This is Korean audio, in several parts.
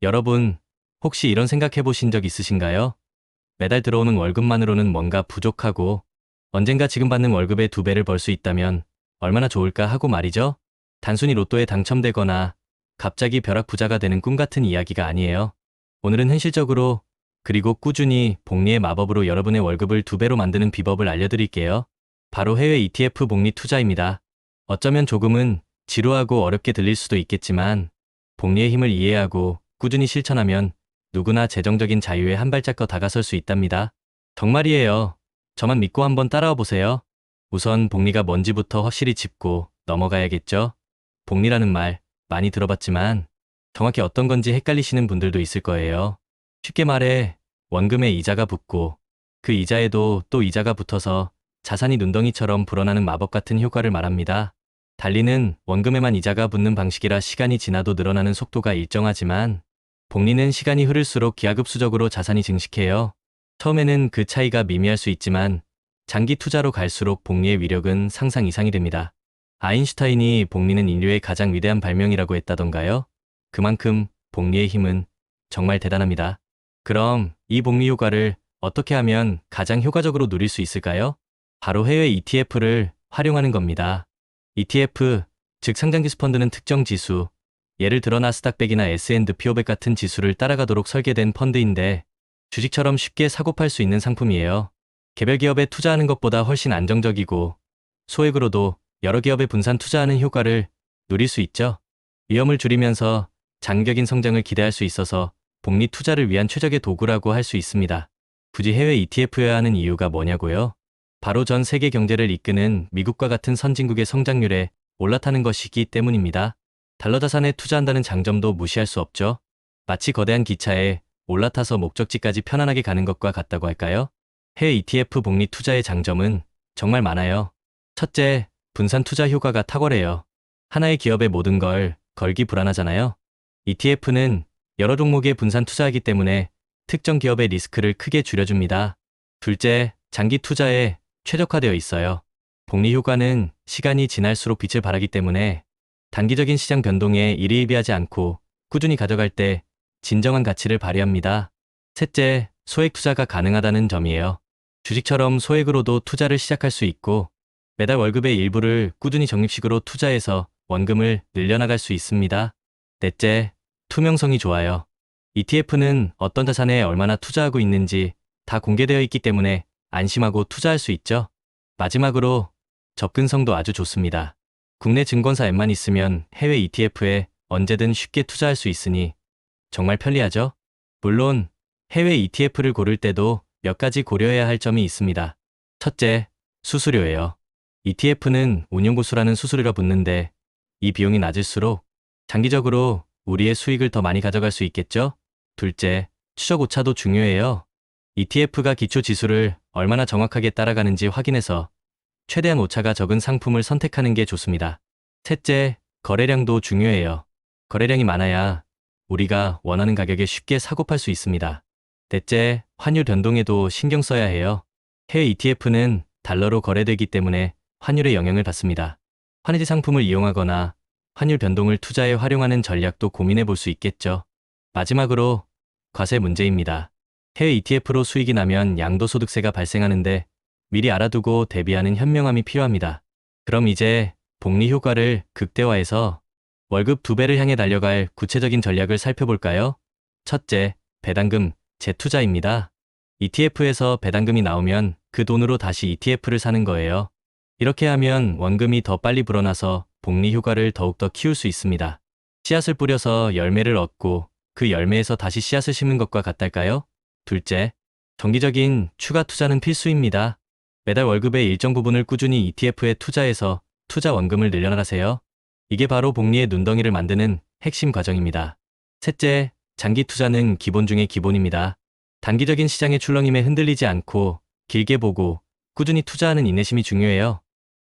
여러분, 혹시 이런 생각해 보신 적 있으신가요? 매달 들어오는 월급만으로는 뭔가 부족하고 언젠가 지금 받는 월급의 2배를 벌 수 있다면 얼마나 좋을까 하고 말이죠. 단순히 로또에 당첨되거나 갑자기 벼락부자가 되는 꿈 같은 이야기가 아니에요. 오늘은 현실적으로 그리고 꾸준히 복리의 마법으로 여러분의 월급을 2배로 만드는 비법을 알려드릴게요. 바로 해외 ETF 복리 투자입니다. 어쩌면 조금은 지루하고 어렵게 들릴 수도 있겠지만 복리의 힘을 이해하고 꾸준히 실천하면 누구나 재정적인 자유에 한 발짝 더 다가설 수 있답니다. 정말이에요. 저만 믿고 한번 따라와 보세요. 우선 복리가 뭔지부터 확실히 짚고 넘어가야겠죠? 복리라는 말 많이 들어봤지만 정확히 어떤 건지 헷갈리시는 분들도 있을 거예요. 쉽게 말해 원금에 이자가 붙고 그 이자에도 또 이자가 붙어서 자산이 눈덩이처럼 불어나는 마법 같은 효과를 말합니다. 달리는 원금에만 이자가 붙는 방식이라 시간이 지나도 늘어나는 속도가 일정하지만 복리는 시간이 흐를수록 기하급수적으로 자산이 증식해요. 처음에는 그 차이가 미미할 수 있지만 장기 투자로 갈수록 복리의 위력은 상상 이상이 됩니다. 아인슈타인이 복리는 인류의 가장 위대한 발명이라고 했다던가요? 그만큼 복리의 힘은 정말 대단합니다. 그럼 이 복리 효과를 어떻게 하면 가장 효과적으로 누릴 수 있을까요? 바로 해외 ETF를 활용하는 겁니다. ETF, 즉 상장지수 펀드는 특정 지수, 예를 들어 나스닥 100이나 S&P 500 같은 지수를 따라가도록 설계된 펀드인데 주식처럼 쉽게 사고 팔 수 있는 상품이에요. 개별 기업에 투자하는 것보다 훨씬 안정적이고 소액으로도 여러 기업에 분산 투자하는 효과를 누릴 수 있죠. 위험을 줄이면서 장기적인 성장을 기대할 수 있어서 복리 투자를 위한 최적의 도구라고 할 수 있습니다. 굳이 해외 ETF여야 하는 이유가 뭐냐고요? 바로 전 세계 경제를 이끄는 미국과 같은 선진국의 성장률에 올라타는 것이기 때문입니다. 달러 자산에 투자한다는 장점도 무시할 수 없죠. 마치 거대한 기차에 올라타서 목적지까지 편안하게 가는 것과 같다고 할까요? 해외 ETF 복리 투자의 장점은 정말 많아요. 첫째, 분산 투자 효과가 탁월해요. 하나의 기업에 모든 걸 걸기 불안하잖아요. ETF는 여러 종목에 분산 투자하기 때문에 특정 기업의 리스크를 크게 줄여줍니다. 둘째, 장기 투자에 최적화되어 있어요. 복리 효과는 시간이 지날수록 빛을 발하기 때문에 단기적인 시장 변동에 일희일비하지 않고 꾸준히 가져갈 때 진정한 가치를 발휘합니다. 셋째, 소액 투자가 가능하다는 점이에요. 주식처럼 소액으로도 투자를 시작할 수 있고 매달 월급의 일부를 꾸준히 적립식으로 투자해서 원금을 늘려나갈 수 있습니다. 넷째, 투명성이 좋아요. ETF는 어떤 자산에 얼마나 투자하고 있는지 다 공개되어 있기 때문에 안심하고 투자할 수 있죠. 마지막으로 접근성도 아주 좋습니다. 국내 증권사 앱만 있으면 해외 ETF에 언제든 쉽게 투자할 수 있으니 정말 편리하죠? 물론 해외 ETF를 고를 때도 몇 가지 고려해야 할 점이 있습니다. 첫째, 수수료예요. ETF는 운용고수라는 수수료가 붙는데 이 비용이 낮을수록 장기적으로 우리의 수익을 더 많이 가져갈 수 있겠죠? 둘째, 추적 오차도 중요해요. ETF가 기초 지수를 얼마나 정확하게 따라가는지 확인해서 최대한 오차가 적은 상품을 선택하는 게 좋습니다. 셋째, 거래량도 중요해요. 거래량이 많아야 우리가 원하는 가격에 쉽게 사고 팔 수 있습니다. 넷째, 환율 변동에도 신경 써야 해요. 해외 ETF는 달러로 거래되기 때문에 환율의 영향을 받습니다. 환해지 상품을 이용하거나 환율 변동을 투자에 활용하는 전략도 고민해 볼 수 있겠죠. 마지막으로 과세 문제입니다. 해외 ETF로 수익이 나면 양도소득세가 발생하는데 미리 알아두고 대비하는 현명함이 필요합니다. 그럼 이제 복리 효과를 극대화해서 월급 2배를 향해 달려갈 구체적인 전략을 살펴볼까요? 첫째, 배당금, 재투자입니다. ETF에서 배당금이 나오면 그 돈으로 다시 ETF를 사는 거예요. 이렇게 하면 원금이 더 빨리 불어나서 복리 효과를 더욱더 키울 수 있습니다. 씨앗을 뿌려서 열매를 얻고 그 열매에서 다시 씨앗을 심는 것과 같달까요? 둘째, 정기적인 추가 투자는 필수입니다. 매달 월급의 일정 부분을 꾸준히 ETF에 투자해서 투자 원금을 늘려나가세요. 이게 바로 복리의 눈덩이를 만드는 핵심 과정입니다. 셋째, 장기 투자는 기본 중의 기본입니다. 단기적인 시장의 출렁임에 흔들리지 않고 길게 보고 꾸준히 투자하는 인내심이 중요해요.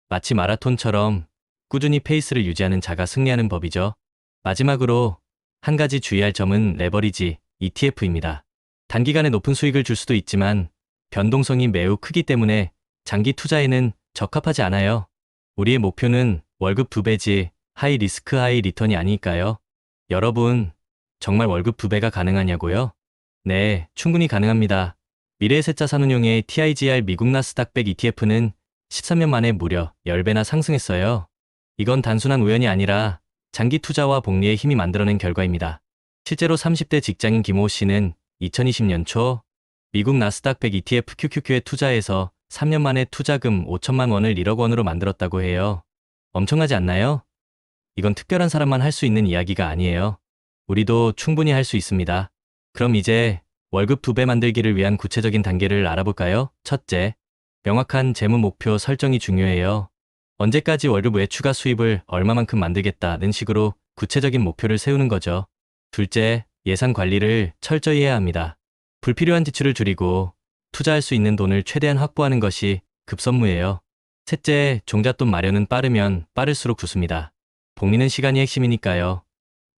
마치 마라톤처럼 꾸준히 페이스를 유지하는 자가 승리하는 법이죠. 마지막으로 한 가지 주의할 점은 레버리지 ETF입니다. 단기간에 높은 수익을 줄 수도 있지만 변동성이 매우 크기 때문에 장기 투자에는 적합하지 않아요. 우리의 목표는 월급 2배지 하이 리스크 하이 리턴이 아닐까요? 여러분, 정말 월급 2배가 가능하냐고요? 네, 충분히 가능합니다. 미래의 셋자산운용의 TIGR 미국 나스닥 100 ETF는 13년 만에 무려 10배나 상승했어요. 이건 단순한 우연이 아니라 장기 투자와 복리의 힘이 만들어낸 결과입니다. 실제로 30대 직장인 김호 씨는 2020년 초 미국 나스닥 100 ETF QQQ에 투자해서 3년 만에 투자금 5천만 원을 1억 원으로 만들었다고 해요. 엄청나지 않나요? 이건 특별한 사람만 할 수 있는 이야기가 아니에요. 우리도 충분히 할 수 있습니다. 그럼 이제 월급 2배 만들기를 위한 구체적인 단계를 알아볼까요? 첫째, 명확한 재무 목표 설정이 중요해요. 언제까지 월급 외 추가 수입을 얼마만큼 만들겠다는 식으로 구체적인 목표를 세우는 거죠. 둘째, 예산 관리를 철저히 해야 합니다. 불필요한 지출을 줄이고 투자할 수 있는 돈을 최대한 확보하는 것이 급선무예요. 셋째, 종잣돈 마련은 빠르면 빠를수록 좋습니다. 복리는 시간이 핵심이니까요.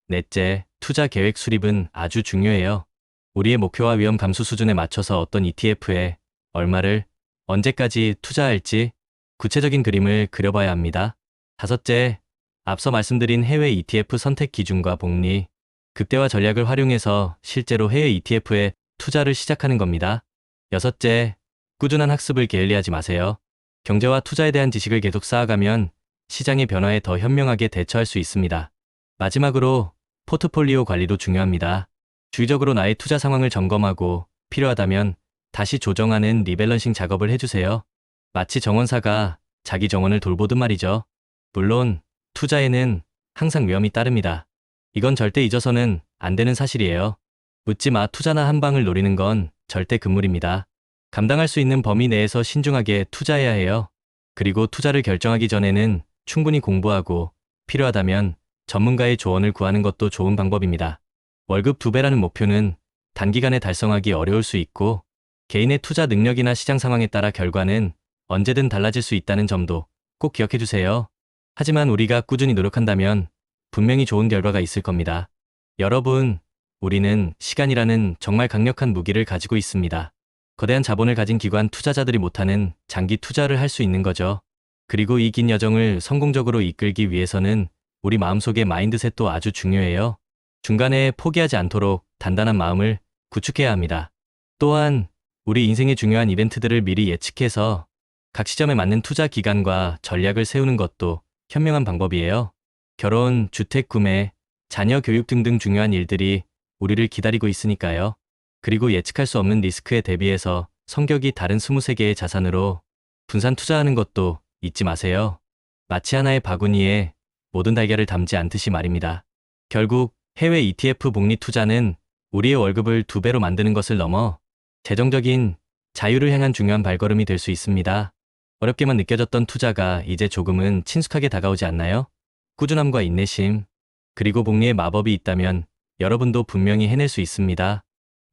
넷째, 투자 계획 수립은 아주 중요해요. 우리의 목표와 위험 감수 수준에 맞춰서 어떤 ETF에 얼마를 언제까지 투자할지 구체적인 그림을 그려봐야 합니다. 다섯째, 앞서 말씀드린 해외 ETF 선택 기준과 복리, 극대화 전략을 활용해서 실제로 해외 ETF에 투자를 시작하는 겁니다. 여섯째, 꾸준한 학습을 게을리하지 마세요. 경제와 투자에 대한 지식을 계속 쌓아가면 시장의 변화에 더 현명하게 대처할 수 있습니다. 마지막으로 포트폴리오 관리도 중요합니다. 주기적으로 나의 투자 상황을 점검하고 필요하다면 다시 조정하는 리밸런싱 작업을 해주세요. 마치 정원사가 자기 정원을 돌보듯 말이죠. 물론 투자에는 항상 위험이 따릅니다. 이건 절대 잊어서는 안 되는 사실이에요. 묻지 마. 투자나 한 방을 노리는 건 절대 금물입니다. 감당할 수 있는 범위 내에서 신중하게 투자해야 해요. 그리고 투자를 결정하기 전에는 충분히 공부하고 필요하다면 전문가의 조언을 구하는 것도 좋은 방법입니다. 월급 2배라는 목표는 단기간에 달성하기 어려울 수 있고 개인의 투자 능력이나 시장 상황에 따라 결과는 언제든 달라질 수 있다는 점도 꼭 기억해 주세요. 하지만 우리가 꾸준히 노력한다면 분명히 좋은 결과가 있을 겁니다. 여러분, 우리는 시간이라는 정말 강력한 무기를 가지고 있습니다. 거대한 자본을 가진 기관 투자자들이 못하는 장기 투자를 할 수 있는 거죠. 그리고 이 긴 여정을 성공적으로 이끌기 위해서는 우리 마음속의 마인드셋도 아주 중요해요. 중간에 포기하지 않도록 단단한 마음을 구축해야 합니다. 또한 우리 인생의 중요한 이벤트들을 미리 예측해서 각 시점에 맞는 투자 기간과 전략을 세우는 것도 현명한 방법이에요. 결혼, 주택 구매, 자녀 교육 등등 중요한 일들이 우리를 기다리고 있으니까요. 그리고 예측할 수 없는 리스크에 대비해서 성격이 다른 23개의 자산으로 분산 투자하는 것도 잊지 마세요. 마치 하나의 바구니에 모든 달걀을 담지 않듯이 말입니다. 결국 해외 ETF 복리 투자는 우리의 월급을 2배로 만드는 것을 넘어 재정적인 자유를 향한 중요한 발걸음이 될 수 있습니다. 어렵게만 느껴졌던 투자가 이제 조금은 친숙하게 다가오지 않나요? 꾸준함과 인내심, 그리고 복리의 마법이 있다면 여러분도 분명히 해낼 수 있습니다.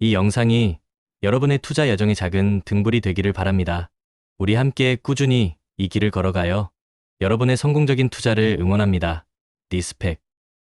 이 영상이 여러분의 투자 여정의 작은 등불이 되기를 바랍니다. 우리 함께 꾸준히 이 길을 걸어가요. 여러분의 성공적인 투자를 응원합니다. 리스펙.